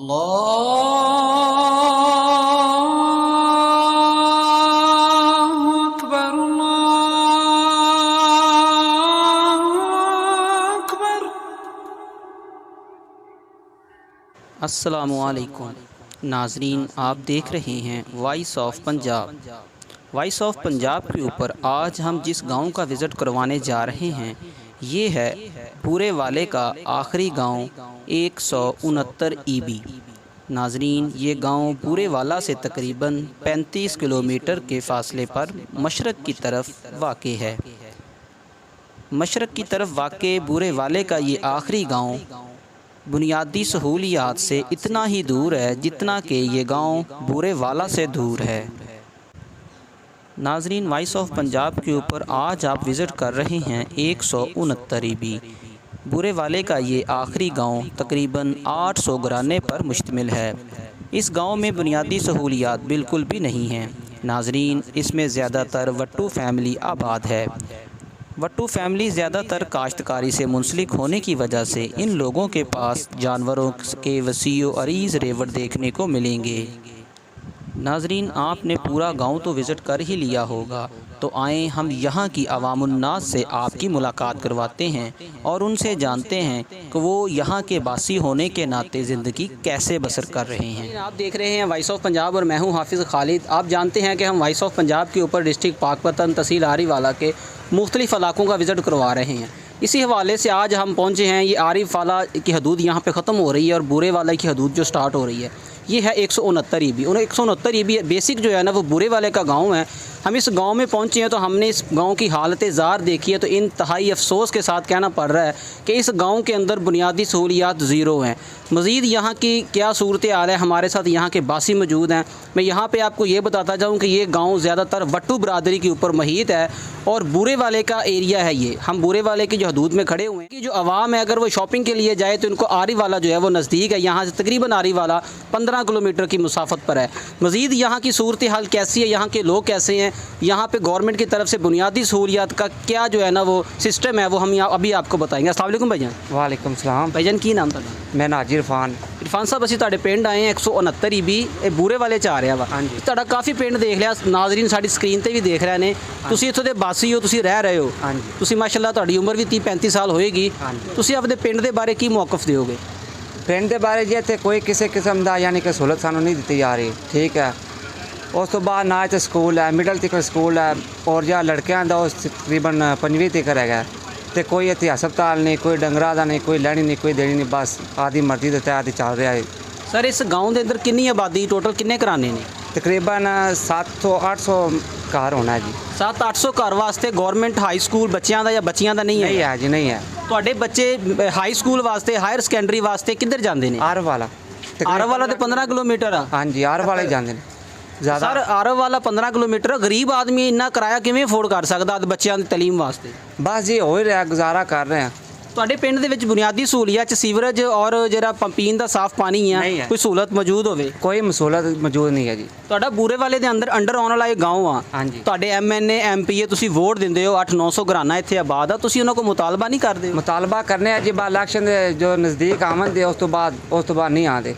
अल्लाहु अकबर, अल्लाहु अकबर। अस्सलामुअलैकुम नाजरीन, आप देख रहे हैं voice of Punjab. Voice of Punjab के ऊपर आज हम जिस गांव का विज़िट करवाने जा रहे हैं ये है पूरे वाले का आखिरी गांव 169 ईबी। नाजरीन, ये गांव पूरे वाला से तकरीबन 35 किलोमीटर के फ़ासले पर मशरक़ की तरफ वाक़ है। मशरक़ की तरफ वाक़ बूरे वाले का ये आखिरी गांव बुनियादी सहूलियात से इतना ही दूर है जितना कि ये गांव बूरे वाला से दूर है। नाजरीन, वॉइस ऑफ पंजाब के ऊपर आज आप विज़िट कर रहे हैं 169 ईबी। बूरे वाले का ये आखिरी गांव तकरीबन 800 घराने पर मुश्तमिल है। इस गांव में बुनियादी सहूलियात बिल्कुल भी नहीं हैं। नाजरीन, इसमें ज़्यादातर वट्टू फैमिली आबाद है। वट्टू फैमिली ज़्यादातर काश्तकारी से मुंसलिक होने की वजह से इन लोगों के पास जानवरों के वसीओ अरीज़ रेवड़ देखने को मिलेंगे। नाजरीन, आपने पूरा गांव तो विज़िट कर ही लिया होगा, तो आएँ हम यहाँ की अवामुन्नास से आपकी मुलाकात करवाते हैं और उनसे जानते हैं कि वो यहाँ के बासी होने के नाते ज़िंदगी कैसे बसर कर रहे हैं। आप देख रहे हैं वॉइस ऑफ पंजाब और मैं हूँ हाफिज़ खालिद। आप जानते हैं कि हम वॉइस ऑफ पंजाब के ऊपर डिस्ट्रिक्ट पाकपतन तहसील आरिफ वाला के मुख्तलिफ़ इलाकों का विज़िट करवा रहे हैं। इसी हवाले से आज हम पहुँचे हैं। ये आरिफ वाला की हदूद यहाँ पे ख़त्म हो रही है और बूरे वाला की हदूद जो स्टार्ट हो रही है ये है 169 ईबी। 169 ईबी बेसिक जो है ना वो बूरे वाले का गांव है। हम इस गांव में पहुंचे हैं तो हमने इस गांव की हालत ज़ार देखी है तो इंतहाई अफसोस के साथ कहना पड़ रहा है कि इस गांव के अंदर बुनियादी सहूलियात ज़ीरो हैं। मज़ीद यहाँ की क्या सूरत हाल है, हमारे साथ यहाँ के बासी मौजूद हैं। मैं यहाँ पे आपको ये बताता जाऊँ कि ये गांव ज़्यादातर वट्टू बरादरी के ऊपर मुहित है और बूरे वाले का एरिया है ये। हम बूरे वाले की जो हदूद में खड़े हुए हैं कि जो आवाम है अगर वो शॉपिंग के लिए जाए तो इनको आरिफ वाला जो है वो नज़दीक है। यहाँ से तकरीबन आरिफ वाला 15 किलोमीटर की मुसाफत पर है। मज़ीद यहाँ की सूरत हाल कैसी है, यहाँ के लोग कैसे हैं, यहाँ पे गवर्नमेंट की तरफ से बुनियादी सहूलियात का क्या जो है ना वो सिस्टम है वो हम यहाँ अभी आपको बताएंगे। अस्सलाम वालेकुम भाईजान। वालेकुम सलाम। भाईजान की नाम था? मैं नाजिर इरफान साहब, ਅਸੀਂ ਤੁਹਾਡੇ ਪਿੰਡ ਆਏ ਹਾਂ 169 ਈਬੀ ਇਹ ਬੂਰੇ ਵਾਲੇ ਚ ਆ ਰਿਹਾ ਵਾ। ਹਾਂਜੀ। ਤੁਹਾਡਾ ਕਾਫੀ ਪਿੰਡ ਦੇਖ ਲਿਆ, ਨਾਜ਼ਰੀਨ ਸਾਡੀ ਸਕਰੀਨ ਤੇ ਵੀ ਦੇਖ ਰਹੇ ਨੇ। ਤੁਸੀਂ ਇੱਥੋਂ ਦੇ ਬਾਸੀ ਹੋ, ਤੁਸੀਂ ਰਹਿ ਰਹੇ ਹੋ। ਹਾਂਜੀ। ਤੁਸੀਂ ਮਾਸ਼ਾਅੱਲਾ ਤੁਹਾਡੀ ਉਮਰ ਵੀ 30-35 ਸਾਲ ਹੋਏਗੀ। ਹਾਂਜੀ। ਤੁਸੀਂ ਆਪਣੇ ਪਿੰਡ ਦੇ ਬਾਰੇ ਕੀ ਮੌਕਫ ਦਿਓਗੇ? ਪਿੰਡ ਦੇ ਬਾਰੇ ਜੇ ਇੱਥੇ ਕੋਈ ਕਿਸੇ ਕਿਸਮ ਦਾ ਯਾਨੀ ਕਿ ਸਹੂਲਤ ਸਾਨੂੰ ਨਹੀਂ ਦਿੱਤੀ ਜਾ ਰਹੀ। ਠੀਕ ਹੈ। ਉਸ ਤੋਂ ਬਾਅਦ ਨਾ ਇੱਥੇ ਸਕੂਲ ਹੈ, ਮਿਡਲ ਤੱਕ ਸਕੂਲ ਹੈ ਔਰ ਜਾਂ ਲੜਕਿਆਂ ਦਾ ਉਹ ਤਕਰੀਬਨ 5ਵੀਂ ਤੱਕ ਹੈਗਾ ਤੇ ਕੋਈ ਇੱਥੇ ਹਸਪਤਾਲ ਨਹੀਂ, ਕੋਈ ਡੰਗਰਾਂ ਦਾ ਨਹੀਂ, ਕੋਈ ਲੈਣੀ ਨਹੀਂ, ਕੋਈ ਦੇਣੀ ਨਹੀਂ, ਬਸ ਆਦੀ ਮਰਜ਼ੀ ਦੇ ਤਹਿਤ ਚੱਲ ਰਿਹਾ ਹੈ। ਸਰ, ਇਸ गाँव ਦੇ ਅੰਦਰ ਕਿੰਨੀ ਆਬਾਦੀ ਟੋਟਲ ਕਿੰਨੇ ਘਰਾਣੇ ਨੇ? ਤਕਰੀਬਨ 700-800 ਘਰ ਹੋਣਾ ਜੀ। 700-800 ਘਰ ਵਾਸਤੇ ਗਵਰਨਮੈਂਟ ਹਾਈ ਸਕੂਲ ਬੱਚਿਆਂ ਦਾ ਜਾਂ ਬੱਚੀਆਂ ਦਾ ਨਹੀਂ ਹੈ? ਨਹੀਂ ਹੈ ਜੀ, ਨਹੀਂ ਹੈ। ਤੁਹਾਡੇ ਬੱਚੇ ਹਾਈ ਸਕੂਲ ਵਾਸਤੇ, ਹਾਇਰ ਸੈਕੰਡਰੀ ਵਾਸਤੇ ਕਿੱਧਰ ਜਾਂਦੇ ਨੇ? ਆਰਵ ਵਾਲਾ ਤੇ 15 ਕਿਲੋਮੀਟਰ ਆ। ਹਾਂਜੀ, ਆਰਵ ਵਾਲੇ ਜਾਂਦੇ ਨੇ ज़्यादा। सर, आरव वाला 15 किलोमीटर, गरीब आदमी इन्ना किराया किवें अफोर्ड कर सकता बच्चों की तलीम वास्ते? बस जी हो ही रहा, गुजारा कर रहे हैं। ਤੁਹਾਡੇ ਪਿੰਡ ਦੇ ਵਿੱਚ ਬੁਨਿਆਦੀ ਸਹੂਲੀਅਤ ਚ ਸੀਵਰੇਜ ਔਰ ਜਿਹੜਾ ਪੀਣ ਦਾ ਸਾਫ਼ ਪਾਣੀ ਹੈ ਕੋਈ ਸਹੂਲਤ ਮੌਜੂਦ ਹੋਵੇ? ਕੋਈ ਸਹੂਲਤ ਮੌਜੂਦ ਨਹੀਂ ਹੈ ਜੀ। ਤੁਹਾਡਾ ਬੂਰੇ ਵਾਲੇ ਦੇ ਅੰਡਰ ਆਉਣ ਵਾਲਾ ਇਹ ਗਾँव ਆ। ਹਾਂਜੀ। ਤੁਹਾਡੇ MNA MPA ਤੁਸੀਂ ਵੋਟ ਦਿੰਦੇ ਹੋ, 800-900 ਘਰਾਨਾ ਇੱਥੇ ਆਬਾਦ ਆ, ਤੁਸੀਂ ਉਹਨਾਂ ਕੋਲ ਮੁਤਾਲਬਾ ਨਹੀਂ ਕਰਦੇ? ਮੁਤਾਲਬਾ ਕਰਨੇ ਆ ਜੀ, ਬਾ ਇਲੈਕਸ਼ਨ ਦੇ ਜੋ ਨਜ਼ਦੀਕ ਆਵਣਦੇ ਉਸ ਤੋਂ ਬਾਅਦ ਨਹੀਂ ਆਉਂਦੇ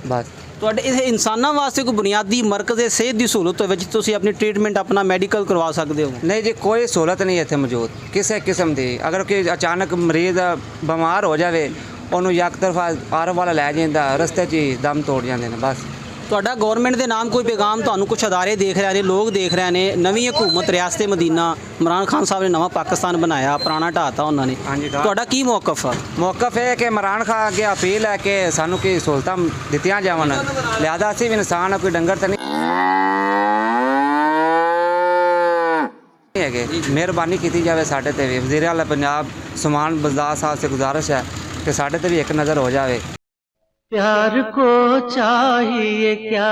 ਬਸ। ਤੁਹਾਡੇ ਇਹ ਇਨਸਾਨਾਂ ਵਾਸਤੇ ਕੋਈ ਬੁਨਿਆਦੀ ਮਰਕਜ਼ ਸਿਹਤ ਦੀ ਸਹੂਲਤ ਹੋਵੇ ਜਿੱਥੇ ਤੁਸੀਂ ਆਪਣੀ ਟ੍ਰੀਟਮੈਂਟ ਆਪਣਾ ਮੈਡੀਕਲ ਕਰਵਾ ਸਕਦੇ ਹੋ? ਨਹੀਂ ਜੀ, ਕੋਈ ਸਹੂਲਤ ਨਹੀਂ ਇੱਥੇ ਮੌਜੂਦ ਕਿਸੇ ਕਿਸਮ ਦੀ। ਅਗਰ ਕੋਈ ਅਚਾਨਕ ਮਰੀਜ਼ ਬਿਮਾਰ ਹੋ ਜਾਵੇ ਉਹਨੂੰ ਇੱਕ ਤਰਫਾ ਆਰਵ ਵਾਲਾ ਲੈ ਜਾਂਦਾ, ਰਸਤੇ 'ਚ ਹੀ ਦਮ ਤੋੜ ਜਾਂਦੇ ਨੇ ਬਸ। ਤੁਹਾਡਾ ਗਵਰਨਮੈਂਟ ਦੇ ਨਾਮ ਕੋਈ ਪੈਗਾਮ ਤੁਹਾਨੂੰ ਕੁਝ ਅਦਾਰੇ ਦੇਖ ਰਹੇ ਨੇ, ਲੋਕ ਦੇਖ ਰਹੇ ਨੇ? ਨਵੀਂ ਹਕੂਮਤ ਰਿਆਸਤ ਮਦੀਨਾ ਇਮਰਾਨ ਖਾਨ ਸਾਹਿਬ ਨੇ ਨਵਾਂ ਪਾਕਿਸਤਾਨ ਬਣਾਇਆ, ਪੁਰਾਣਾ ਢਾਤਾ ਉਹਨਾਂ ਨੇ, ਤੁਹਾਡਾ ਕੀ ਮੌਕਫ ਆ? ਮੌਕਫ ਇਹ ਕਿ ਇਮਰਾਨ ਖਾਨ ਅੱਗੇ ਅਪੀਲ ਹੈ ਕਿ ਸਾਨੂੰ ਕੀ ਸਹੂਲਤਾਂ ਦਿੱਤੀਆਂ ਜਾਵਣ। ਲਿਆਦਾ ਅਸੀਂ ਵੀ ਇਨਸਾਨ ਆ, ਕੋਈ ਡੰਗਰ ਤਾਂ ਨਹੀਂ ਹੈਗੇ। ਮਿਹਰਬਾਨੀ ਕੀਤੀ ਜਾਵੇ ਸਾਡੇ ਤੇ ਵੀ। ਵਜ਼ੀਰ ਆਲਾ ਪੰਜਾਬ ਸੁਮਾਨ ਬਜ਼ਦਾਰ ਸਾਹਿਬ ਸੇ ਗੁਜ਼ਾਰਿਸ਼ ਹੈ ਕਿ ਸਾਡੇ ਤੇ ਵੀ ਇੱਕ ਨਜ਼ਰ ਹੋ ਜਾਵੇ। प्यार को चाहिए क्या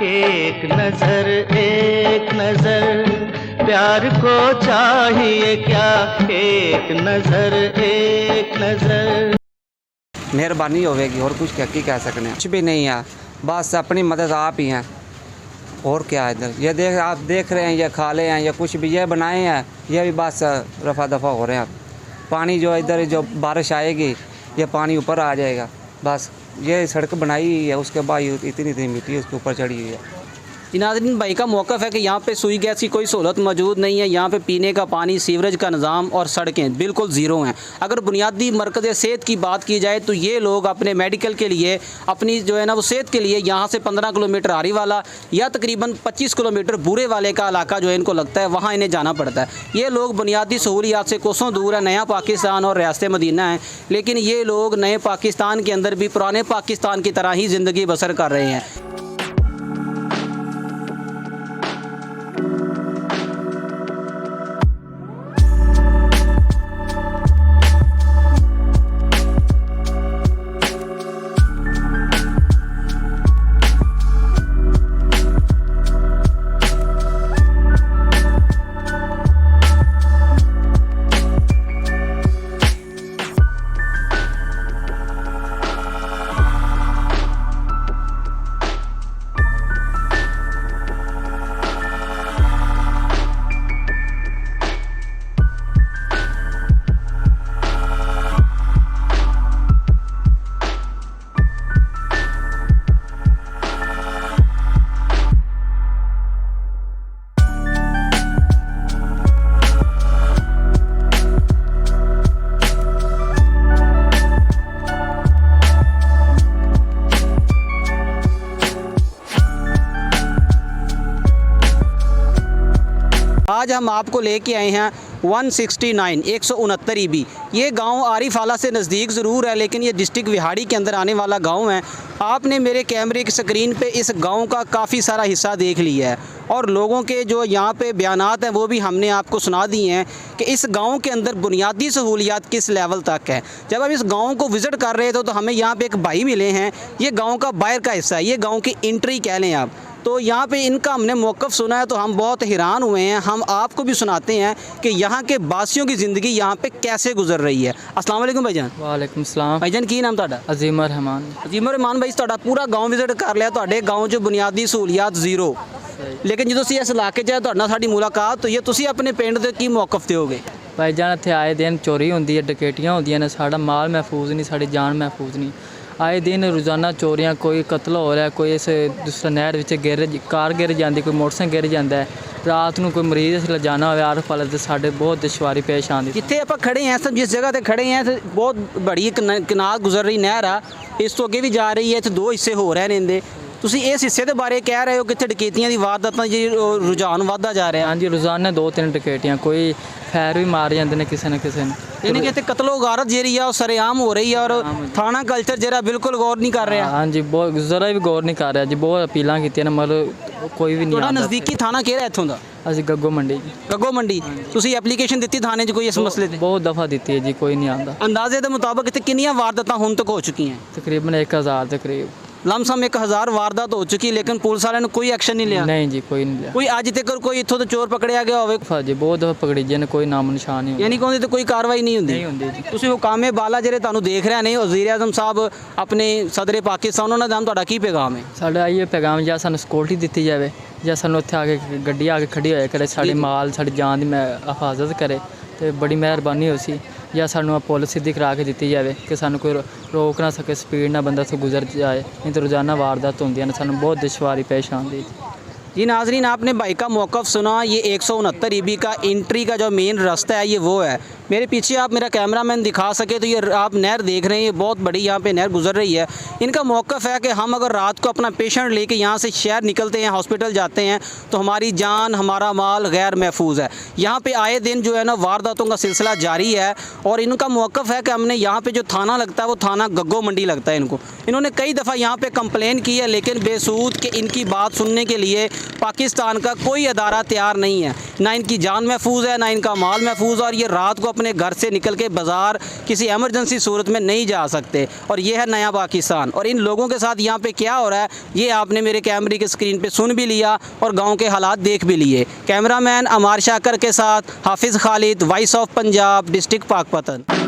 एक नजर, एक नजर। प्यार को चाहिए क्या एक नजर, एक नजर। मेहरबानी होगी और कुछ क्या कह सकते हैं? कुछ भी नहीं है, बस अपनी मदद आप ही हैं और क्या है। इधर ये आप देख रहे हैं, ये खाले हैं या कुछ भी ये बनाए हैं, ये भी बस रफा दफा हो रहे हैं। पानी जो इधर जो बारिश आएगी ये पानी ऊपर आ जाएगा बस। ये सड़क बनाई है उसके बाद ये इतनी मिट्टी उसके ऊपर चढ़ी हुई है। नाज़रीन, भाई का मौक़िफ़ है कि यहाँ पे सुई गैस की कोई सहूलत मौजूद नहीं है। यहाँ पे पीने का पानी, सीवरेज का निज़ाम और सड़कें बिल्कुल ज़ीरो हैं। अगर बुनियादी मरकज़ सेहत की बात की जाए तो ये लोग अपने मेडिकल के लिए, अपनी जो है ना वो सेहत के लिए यहाँ से 15 किलोमीटर आरी वाला या तकरीबन 25 किलोमीटर बुरे वाले का इलाका जो है इनको लगता है, वहाँ इन्हें जाना पड़ता है। ये लोग बुनियादी सहूलियात से कोसों दूर है। नया पाकिस्तान और रियासत मदीना है, लेकिन ये लोग नए पाकिस्तान के अंदर भी पुराने पाकिस्तान की तरह ही ज़िंदगी बसर कर रहे हैं। आज हम आपको लेके आए हैं 169 EB। ये गांव आरिफ आला से नज़दीक ज़रूर है, लेकिन ये डिस्ट्रिक्ट विहाड़ी के अंदर आने वाला गांव है। आपने मेरे कैमरे की स्क्रीन पे इस गांव का काफ़ी सारा हिस्सा देख लिया है और लोगों के जो यहाँ पे बयानात हैं वो भी हमने आपको सुना दिए हैं कि इस गांव के अंदर बुनियादी सहूलियात किस लेवल तक है। जब हम इस गांव को विज़िट कर रहे थे तो हमें यहाँ पे एक भाई मिले हैं। ये गाँव का बाहर का हिस्सा है, ये गाँव की एंट्री कह लें आप। तो यहाँ पे इनका हमने मौक़िफ़ सुना है तो हम बहुत हैरान हुए हैं। हम आपको भी सुनाते हैं कि यहाँ के बासियों की ज़िंदगी यहाँ पे कैसे गुजर रही है। अस्सलाम वालेकुम भाईजान। वालेकुम सलाम। भाईजान की नाम तुहाडा? अजीम रहमान। अजीम रहमान भाई, तुहाडा पूरा गाँव विजिट कर लिया। तुहाडे गाँव 'ਚ बुनियादी सहूलियात ज़ीरो, लेकिन जो तुसीं इस इलाके 'ਚ तुहाडे नाल साडी मुलाकात होई है, तुसीं अपने पिंड दे की मौक़िफ़ दिओगे? भाईजान इत्थे आए दिन चोरी होंदी है, डकैतियाँ होंदियां ने, साडा माल महफूज नहीं, साडी जान महफूज नहीं। आए दिन रोज़ाना चोरियां, कोई कत्ल हो रहा है, कोई इस दूसरा नहर विच कार गिर जाती, कोई मोटरसाइकिल गिर जाता है। रात को कोई मरीज़ ले जाना हो आरफ वाले तो साढ़े बहुत दुश्वारी पेश आती। जिथे आप खड़े हैं, सब जिस जगह पर खड़े हैं बहुत बड़ी किनार गुजर रही नहर आ, इस तो अगे भी जा रही है। इत्थे दो हिस्से हो रहे ने। ਤੁਸੀਂ ਇਸ ਹਿੱਸੇ ਦੇ ਬਾਰੇ ਕਹਿ ਰਹੇ ਹੋ ਕਿ ਇੱਥੇ ਡਕੈਤੀਆਂ ਦੀ ਵਾਰਦਾਤਾਂ ਜੀ ਰੁਝਾਨ ਵਧਦਾ ਜਾ ਰਿਹਾ? ਹਾਂਜੀ, ਰੋਜ਼ਾਨਾ 2-3 ਡਕੈਤੀਆਂ, ਕੋਈ ਫੈਰ ਵੀ ਮਾਰ ਜਾਂਦੇ ਨੇ ਕਿਸੇ ਨਾ ਕਿਸੇ ਨੂੰ। यानी कि इतने कत्लो गारत ਜਿਹੜੀ ਆ ਉਹ ਸਰੇਆਮ ਹੋ ਰਹੀ ਹੈ और थाना कल्चर ਜਿਹੜਾ ਬਿਲਕੁਲ ਗੌਰ ਨਹੀਂ ਕਰ ਰਿਹਾ। ਹਾਂਜੀ, ਬਹੁਤ ਜ਼ਰਾ ਵੀ ਗੌਰ ਨਹੀਂ ਕਰ ਰਿਹਾ ਜੀ। ਬਹੁਤ ਅਪੀਲਾਂ ਕੀਤੀਆਂ ਨੇ ਮਤਲਬ ਕੋਈ ਵੀ ਨਹੀਂ ਆਉਂਦਾ। ਤੁਹਾਡਾ ਨਜ਼ਦੀਕੀ ਥਾਣਾ ਕਿਹੜਾ ਇੱਥੋਂ ਦਾ? ਅਸੀਂ ਗੱਗੋ ਮੰਡੀ ਜੀ। ਗੱਗੋ ਮੰਡੀ। ਤੁਸੀਂ ਐਪਲੀਕੇਸ਼ਨ ਦਿੱਤੀ ਥਾਣੇ 'ਚ ਕੋਈ ਇਸ ਮਸਲੇ ਤੇ? ਬਹੁਤ ਦਫਾ ਦਿੱਤੀ ਹੈ ਜੀ, ਕੋਈ ਨਹੀਂ ਆਉਂਦਾ। ਅੰਦਾਜ਼ੇ ਦੇ ਮੁਤਾਬਕ ਇੱਥੇ ਕਿੰਨੀਆਂ ਵਾਰਦਾਤਾਂ ਹੁਣ ਤੱਕ ਹੋ ਚੁੱਕੀਆਂ? ਤਕਰੀਬਨ 1000 ਦੇ ਕਰੀਬ। लमसम 1000 वारदात हो चुकी, लेकिन पुलिस वाले ने कोई एक्शन नहीं लिया? नहीं जी, कोई नहीं लिया। कोई अज तक कोई इत्थों तो चोर पकड़िया गया होवे? जी बहुत दफा पकड़ी जी ने, कोई नाम निशान नहीं। यानी कि कोई कार्रवाई नहीं होंदी? नहीं होंदी जी। ਤੁਸੀਂ ਹੁਕਾਮੇ ਬਾਲਾ ਜਿਹੜੇ ਤੁਹਾਨੂੰ ਦੇਖ ਰਹੇ ਨੇ, ਵਜ਼ੀਰ ਆਜ਼ਮ ਸਾਹਿਬ ਆਪਣੇ ਸਦਰੇ ਪਾਕਿਸਤਾਨ, ਉਹਨਾਂ ਦਾ ਤੁਹਾਡਾ ਕੀ ਪੈਗਾਮ ਹੈ? ਸਾਡਾ ਇਹ ਪੈਗਾਮ ਜਾਂ ਸਾਨੂੰ ਸਿਕਿਉਰਿਟੀ ਦਿੱਤੀ ਜਾਵੇ, ਜਾਂ ਸਾਨੂੰ ਉੱਥੇ ਆ ਕੇ ਗੱਡੀ ਆ ਕੇ ਖੜੀ ਹੋਇਆ ਕਰੇ, ਸਾਡੇ ਮਾਲ ਸਾਡੀ ਜਾਨ ਦੀ ਹਿਫਾਜ਼ਤ ਕਰੇ ਤੇ ਬੜੀ ਮਿਹਰਬਾਨੀ ਹੋ ਸੀ। ਜਾਂ ਸਾਨੂੰ ਪੁਲਿਸ ਸਿੱਧੀ ਕਰਾ ਕੇ ਦਿੱਤੀ ਜਾਵੇ ਕਿ ਸਾਨੂੰ ਕੋਈ ਰੋਕ ਨਾ ਸਕੇ, ਸਪੀਡ ਨਾਲ ਬੰਦਾ ਤੋਂ गुजर जाए, नहीं तो रोज़ाना वारदात होंदी है, ਸਾਨੂੰ बहुत दुश्वारी पेश आती है। जी नाजरीन, आपने भाई का मौक़िफ़ सुना। ये 169 EB का एंट्री का जो मेन रास्ता है ये वो है। मेरे पीछे आप मेरा कैमरामैन दिखा सके तो ये आप नहर देख रहे हैं, ये बहुत बड़ी यहाँ पे नहर गुजर रही है। इनका मौक़िफ़ है कि हम अगर रात को अपना पेशेंट लेके यहाँ से शहर निकलते हैं, हॉस्पिटल जाते हैं, तो हमारी जान, हमारा माल गैर महफूज है। यहाँ पे आए दिन जो है ना वारदातों का सिलसिला जारी है। और इनका मौक़िफ़ है कि हमने यहाँ पे जो थाना लगता है वो थाना गग्गो मंडी लगता है। इन्होंने कई दफ़ा यहाँ पे कंप्लेन की है, लेकिन बेसूद कि इनकी बात सुनने के लिए पाकिस्तान का कोई अदारा तैयार नहीं है। ना इनकी जान महफूज है, ना इनका माल महफूज, और ये रात को अपने घर से निकल के बाज़ार किसी एमरजेंसी सूरत में नहीं जा सकते। और ये है नया पाकिस्तान। और इन लोगों के साथ यहाँ पे क्या हो रहा है ये आपने मेरे कैमरे की स्क्रीन पे सुन भी लिया और गाँव के हालात देख भी लिए। कैमरामैन अमार शाकर के साथ हाफिज़ Khalid, voice of Punjab, district Pakpattan.